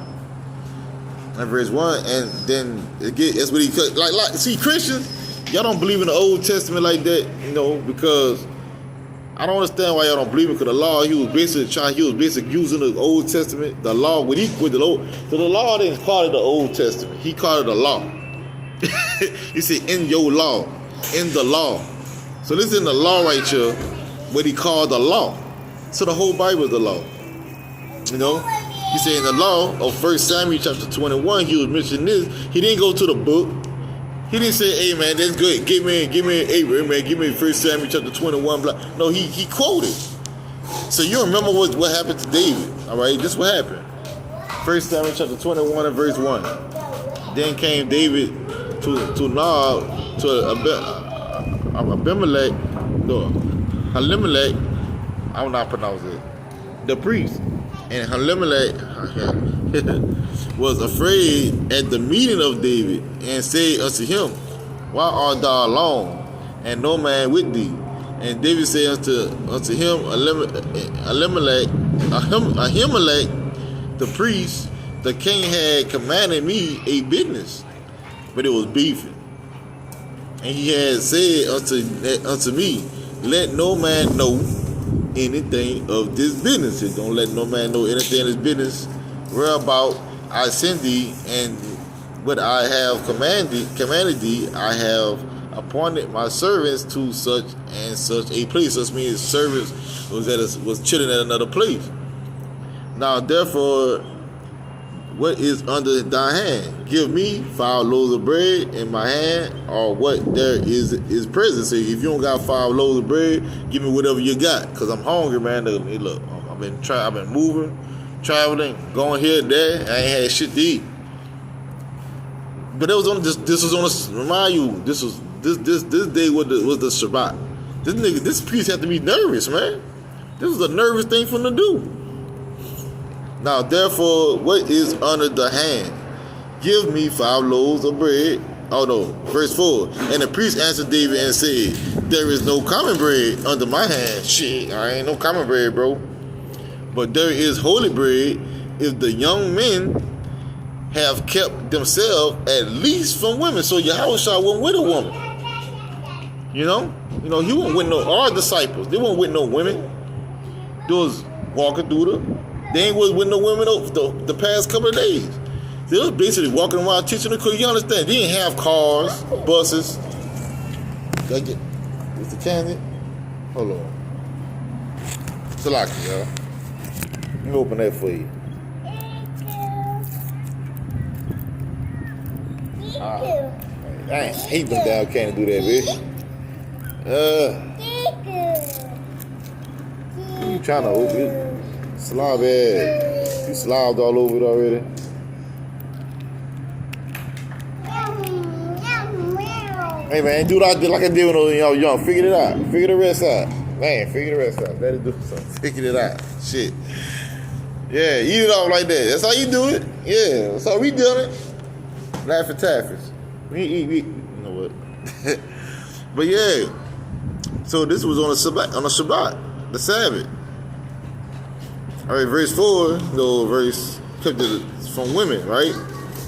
and verse 1, and then that's what he cut. Like see, Christians, y'all don't believe in the Old Testament like that, you know, because I don't understand why y'all don't believe it. Because the law, he was basically using the Old Testament, the law with the old. So the law didn't call it the Old Testament. He called it the law. He said, "In your law, in the law." So this is in the law right here, what he called the law. So the whole Bible is the law. You know, he said in the law of 1 Samuel chapter 21, he was mentioning this. He didn't go to the book. He didn't say, "Hey man, that's good. Give me Abraham, man. Give me 1 Samuel chapter 21." Blah. No, he quoted. So you remember what happened to David? All right, this is what happened. 1 Samuel chapter 21 and verse 1. Then came David to Nob to Abimelech, Elimelech. I don't know how to pronounce it. The priest. And Elimelech was afraid at the meeting of David, and said unto him, "Why art thou alone, and no man with thee?" And David said unto him, Ahimelech, the priest, "The king had commanded me a business," but it was beefing. "And he had said unto me, Let no man know anything of this business." And don't let no man know anything of this business whereabout I send thee, and what I have commanded thee, I have appointed my servants to such and such a place. Such means servants was chilling at another place. Now therefore, what is under thy hand? Give me 5 loaves of bread in my hand, or what there is present. Say, if you don't got 5 loaves of bread, give me whatever you got, cause I'm hungry, man. Hey, look, I've been moving, traveling, going here and there. I ain't had shit to eat. But it was on this was on a, remind you, this day was the Shabbat. This priest had to be nervous, man. This was a nervous thing for him to do. Now, therefore, what is under the hand? Give me 5 loaves of bread. Oh no, verse 4. And the priest answered David and said, There is no common bread under my hand. Shit, I ain't no common bread, bro. But there is holy bread if the young men have kept themselves at least from women. So Yahushua wasn't with a woman. You know, he wasn't with our disciples. They weren't with no women. They was walking through they ain't with no women the past couple of days. They was basically walking around teaching the crew. You understand? They didn't have cars, buses. Is the candy? Hold on. Salaki, y'all. Let me open that for you. I hate them down candy do that, bitch. You trying to open it? Slob ass. You slobbed all over it already. Hey man, do what I did like I did when I was young. Figure it out. Figure the rest out. Man, figure the rest out. Better do something. Figure it out. Shit. Yeah, eat it off like that. That's how you do it. Yeah, that's how we done it. Laugh at Taffers. We you know what? But yeah. So this was on a Shabbat, the Sabbath. All right, verse 4, no verse from women, right?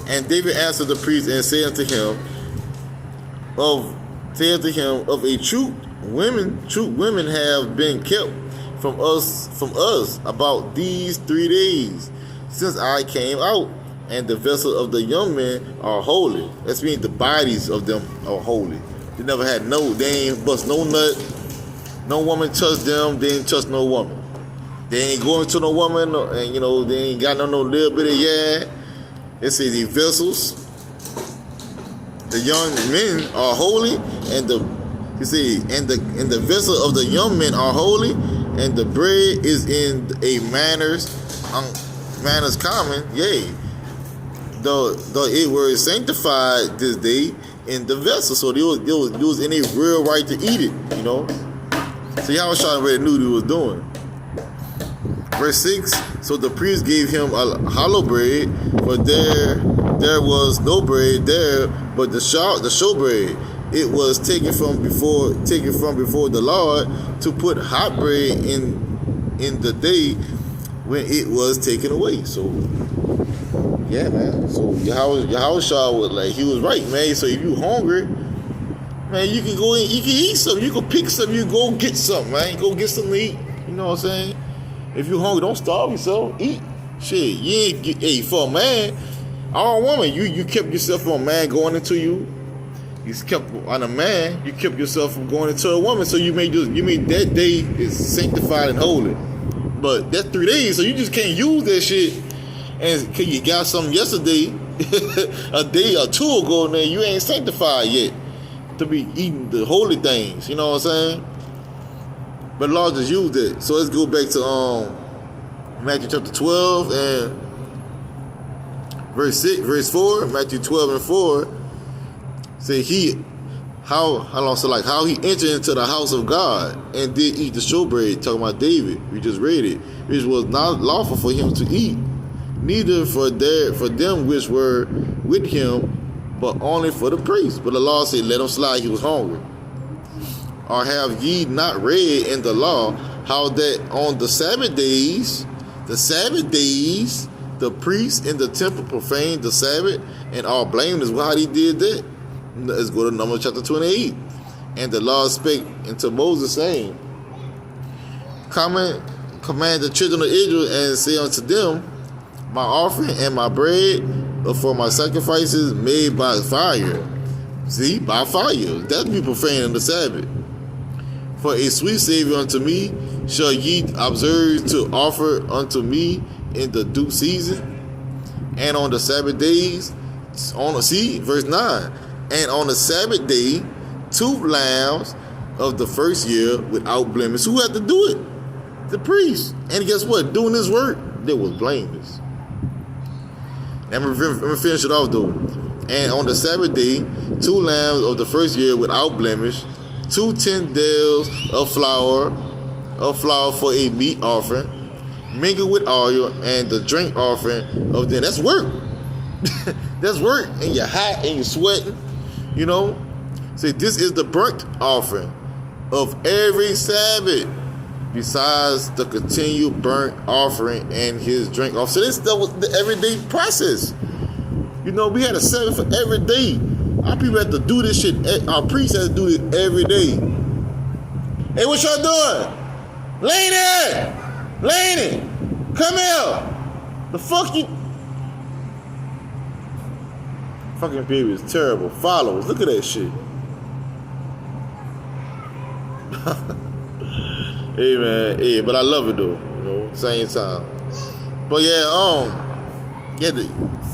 And David answered the priest and said unto him, of a truth, women have been kept from us about these 3 days since I came out, and the vessels of the young men are holy. That means the bodies of them are holy. They never had they ain't bust no nut. No woman touched them. They ain't touch no woman. They ain't going to no woman, and they ain't got no little bit of yeah. It says the vessels, the young men are holy, and the vessel of the young men are holy, and the bread is in a manners common, yea. Though it were sanctified this day in the vessel, so they was in a real right to eat it, So Yahweh already knew what he was doing. Verse 6, so the priest gave him a hollow bread, for there was no bread there, but the showbread. It was taken from before the Lord to put hot bread in the day when it was taken away. So yeah, man. So Yahweh was he was right, man. So if you hungry, man, you can go in, you can eat something, you can pick something, you go get something, man. Go get something to eat. You know what I'm saying? If you hungry, don't starve yourself. Eat. Shit, you ain't get for a man. Or a woman, you kept yourself from a man going into you. You kept on a man, you kept yourself from going into a woman. So you made that day is sanctified and holy. But that's 3 days, so you just can't use that shit. And you got something yesterday, a day or two ago, and then you ain't sanctified yet to be eating the holy things. You know what I'm saying? But the Lord just used it. So let's go back to Matthew chapter 12 and verse 4. Matthew 12 and 4. Say how he entered into the house of God and did eat the showbread, talking about David. We just read it. Which was not lawful for him to eat, neither for them which were with him, but only for the priests. But the law said, let him slide, he was hungry. Or have ye not read in the law how that on the Sabbath days, the priests in the temple profaned the Sabbath and are blameless? Well, how he did that? Let's go to Numbers chapter 28. And the Lord spake unto Moses, saying, command the children of Israel and say unto them, my offering and my bread are for my sacrifices made by fire. See, by fire. That be profaning the Sabbath. For a sweet Savior unto me shall ye observe to offer unto me in the due season, and on the Sabbath days, verse 9, and on the Sabbath day, 2 lambs of the first year without blemish. Who had to do it? The priest. And guess what? Doing this work, they was blameless. And I'm gonna finish it off though. And on the Sabbath day, 2 lambs of the first year without blemish, 2 10 of flour for a meat offering, mingled with oil, and the drink offering of them. That's work. That's work. And you're hot and you're sweating. Say this is the burnt offering of every Sabbath, besides the continued burnt offering and his drink offering. So that was the everyday process. We had a Sabbath for every day. Our people had to do this shit. Our priests had to do it every day. Hey, what y'all doing? Laney, come here. The fuck you? Fucking baby is terrible. Followers, look at that shit. Hey man, hey, but I love it though. Same time. But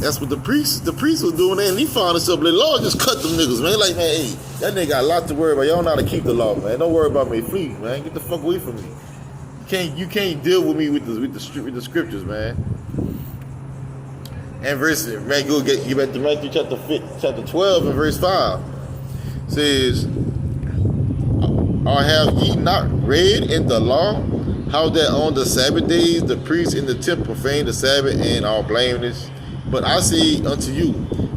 that's what the priest was doing, and he found himself like, Lord, just cut them niggas, man. Like, man, hey, that nigga got a lot to worry about. Y'all know how to keep the law, man. Don't worry about me, please, man. Get the fuck away from me. You can't deal with me with the scriptures, man. And man, go get back to Matthew chapter 12 and verse 5. Says, or have ye not read in the law how that on the Sabbath days the priests in the temple profane the Sabbath and are blameless? But I say unto you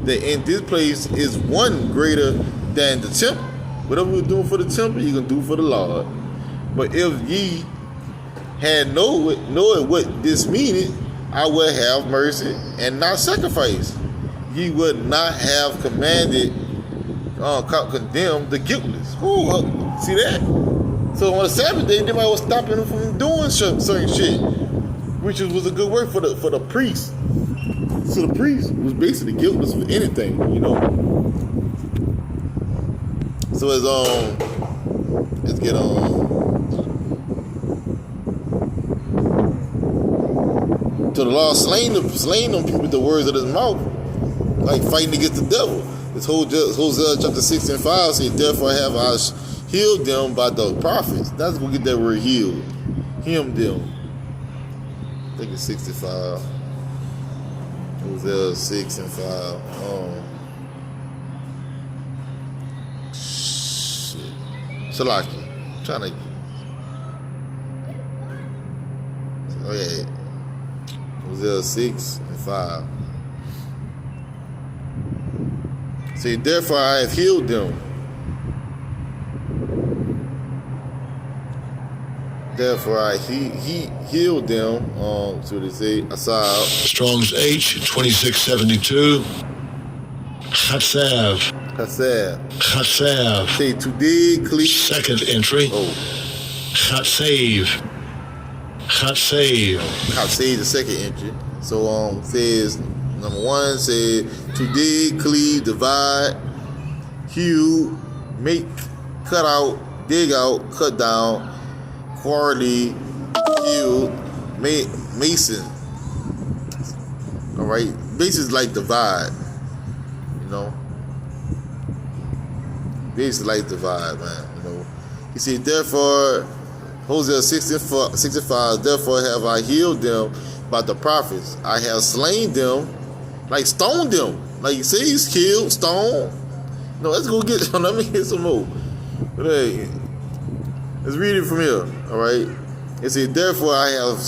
that in this place is one greater than the temple. Whatever you're doing for the temple, you can do for the Lord. But if ye had knowing what this meaneth, I would have mercy and not sacrifice. Ye would not have commanded, condemned the guiltless. See that? So on the Sabbath day, nobody was stopping them from doing certain shit, which was a good work for the priest. So the priest was basically guiltless for anything, you know. So let's get on. So the Lord slain them people with the words of his mouth, like fighting against the devil. This Hosea chapter 6 and 5 says, therefore have I healed them by the prophets. That's gonna get that word healed. Him them. I think it's 65. Hosea 6 and 5. Shit. Shalaki. I'm trying to. Oh yeah. Hosea 6 and 5. See, therefore I have healed them. Therefore I healed them. So they say, aside. Strong's H 2672. Chatsav. Say today, clean. Second entry. Chatsav, the second entry. So says number 1 says today, cleave, divide, hew, make, cut out, dig out, cut down, quarterly, hew, mason. All right, basically like divide, you know. Basically like divide, man. You know. He said, therefore, Hosea 65, therefore have I healed them by the prophets. I have slain them, like stoned them. Like you say, he's killed, stoned. No, let's go get. Let me get some more. But hey, let's read it from here. All right. It said, therefore I have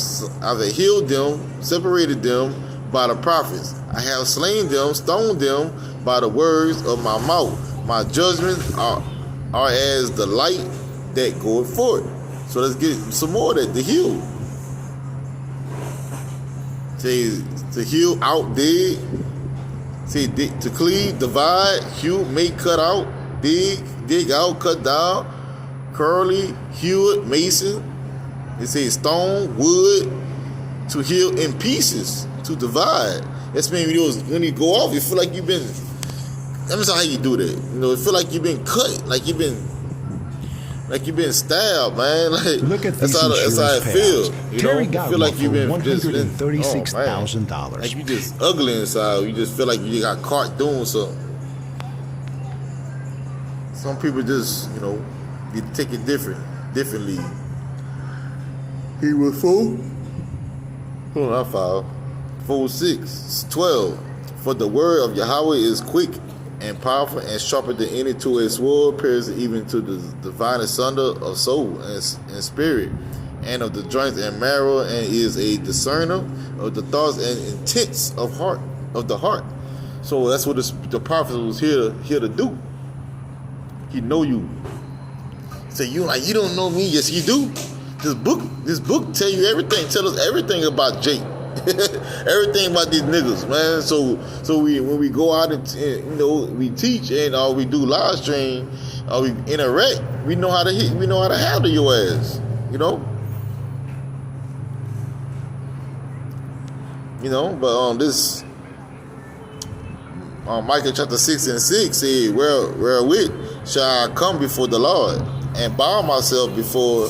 healed them, separated them by the prophets. I have slain them, stoned them by the words of my mouth. My judgments are as the light that goeth forth. So let's get some more of that. The heal. Say to heal out, dig. Say to cleave, divide, hew, make, cut out, dig out, cut down, curly, hew it, mason. It says stone, wood, to heal in pieces, to divide. That's maybe when you go off, you feel like you've been. Let me see how you do that. You know, it feel like you've been cut, like you've been stabbed, man. Like look at that's how it feels. You Terry know, got feel like you've been $136,000. like you just ugly inside. You just feel like you got caught doing something. Some people just, you know, you take it differently. He was 4. Hold on, I filed 4, 6, 12. For the word of Yahweh is quick and powerful and sharper than any two-edged sword, piercing even to the divine asunder of soul and spirit, and of the joints and marrow, and is a discerner of the thoughts and intents of the heart. So that's what the prophet was here to do. He know you. Say you like you don't know me. Yes, you do. This book tell you everything. Tell us everything about Jake. Everything about these niggas, man. So when we go out and you know we teach and or we do live stream or we interact, we know how to handle your ass, you know. But this Micah chapter 6 and 6 said, wherewith shall I come before the Lord and bow myself before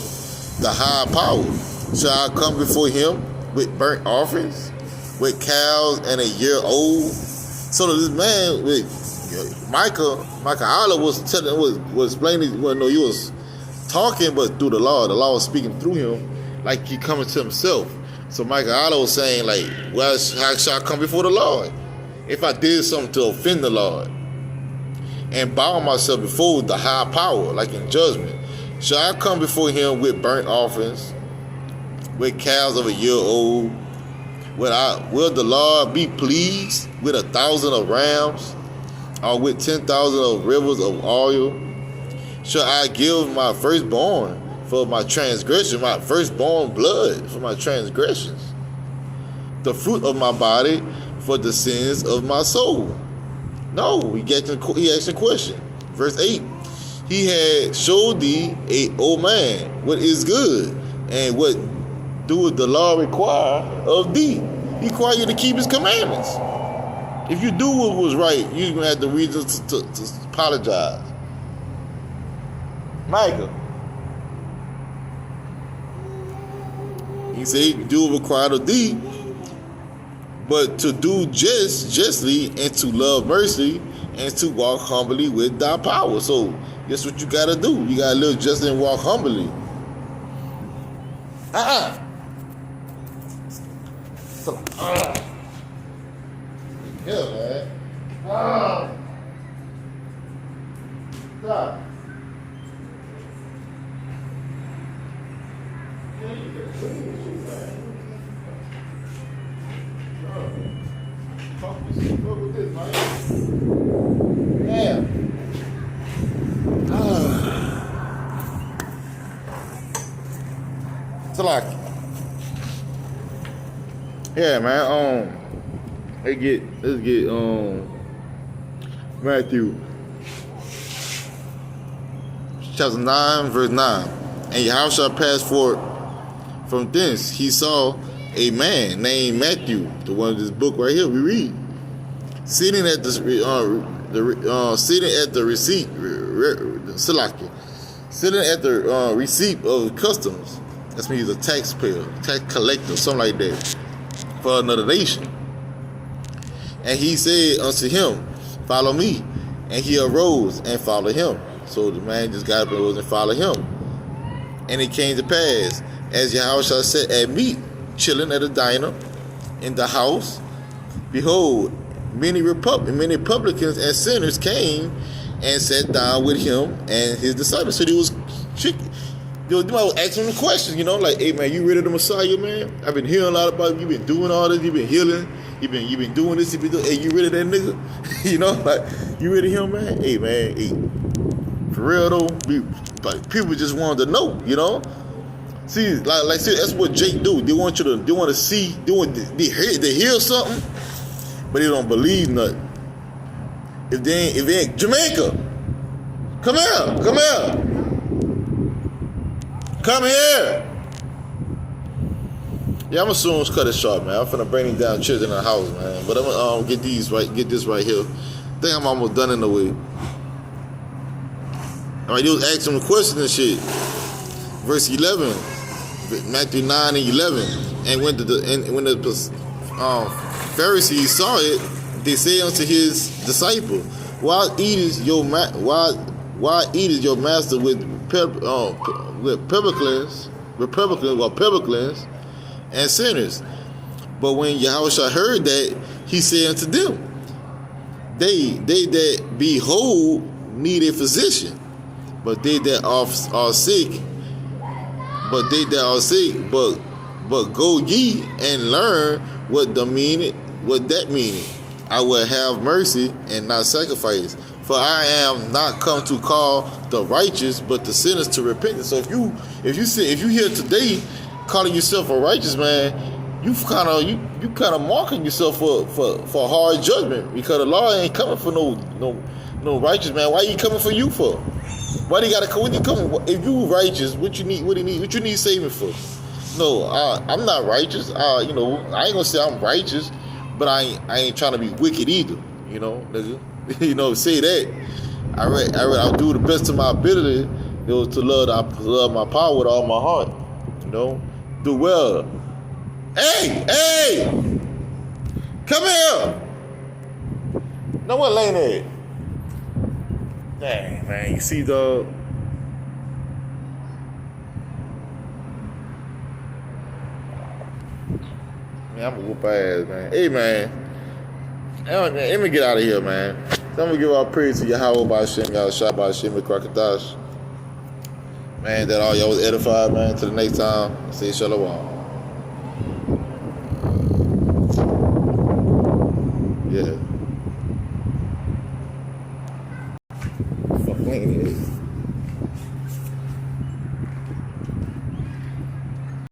the high power? Shall I come before him with burnt offerings, with cows and a year old? So this man with Micah Allah was explaining. Well, no, he was talking, but through the law was speaking through him, like he coming to himself. So Micah Allah was saying, like, well, how shall I come before the Lord if I did something to offend the Lord and bow myself before the high power, like in judgment? Shall I come before him with burnt offerings, with cows of a year old? Will the Lord be pleased with 1,000 of rams, or with 10,000 of rivers of oil? Shall I give my firstborn for my transgression, my firstborn blood for my transgressions, the fruit of my body for the sins of my soul. No, he asked a question. Verse 8, he had showed thee, O man, what is good, and what doeth the law require of thee. He requires you to keep his commandments. If you do what was right, you're going to have the reason to apologize. Micah. He said, do what required of thee, but to do justly, and to love mercy, and to walk humbly with thy power. So, guess what you got to do? You got to live justly and walk humbly. Yeah, man. Stop. Yeah. Like, yeah, man. Let's get Matthew chapter 9, verse 9. And Yahushua passed forth from thence. He saw a man named Matthew, the one of this book right here we read, sitting at the receipt of customs. That means he's a taxpayer, tax collector, something like that, for another nation. And he said unto him, follow me. And he arose and followed him. So the man just got up and rose and followed him. And it came to pass, as Yahushua sat at meat, chilling at a diner in the house, behold, many publicans and sinners came and sat down with him and his disciples. So they was tricky. They was asking him questions, like, hey man, you ready the Messiah, man? I've been hearing a lot about you. You've been doing all this. You've been healing. You've been doing this. Hey, you ready that nigga? Like, you ready him, man? Hey man, hey. For real though, people just wanted to know, See, like that's what Jake do. They want to see, they hear something, but they don't believe nothing. If they ain't Jamaica, come here. Yeah, I'm assuming cut it short, man. I'm finna bring these down children in the house, man. But I'm gonna get this right here. I think I'm almost done in the way. Alright, they was asking them questions and shit. Verse 11, Matthew 9 and 11. And when the Pharisees saw it, they said unto his disciple, Why eateth your master with publicans and sinners? But when Yahushua heard that, he said unto them, They that be whole need a physician, but they that are sick, but go ye and learn what that meaneth. I will have mercy and not sacrifice, for I am not come to call the righteous, but the sinners to repentance. So if you here today calling yourself a righteous man, you kind of marking yourself for hard judgment, because the law ain't coming for no righteous man. Why you coming for you for? Why do you gotta come? When you come, if you righteous, what you need saving for? No, I'm not righteous. I ain't gonna say I'm righteous, but I ain't trying to be wicked either. Nigga. Say that. I'll do the best of my ability, to love my power with all my heart. Do well. Hey, come here. No one laying there. Dang, man, you see, dog. Man, I'm gonna whoop ass, man. Hey, man. Let me get out of here, man. So I'm gonna give our praise to Yahweh B'Hashem, Yahushua B'Hashem, Krakatash. Man, that all y'all was edified, man. Till the next time, say shalom. Yeah. Fuck,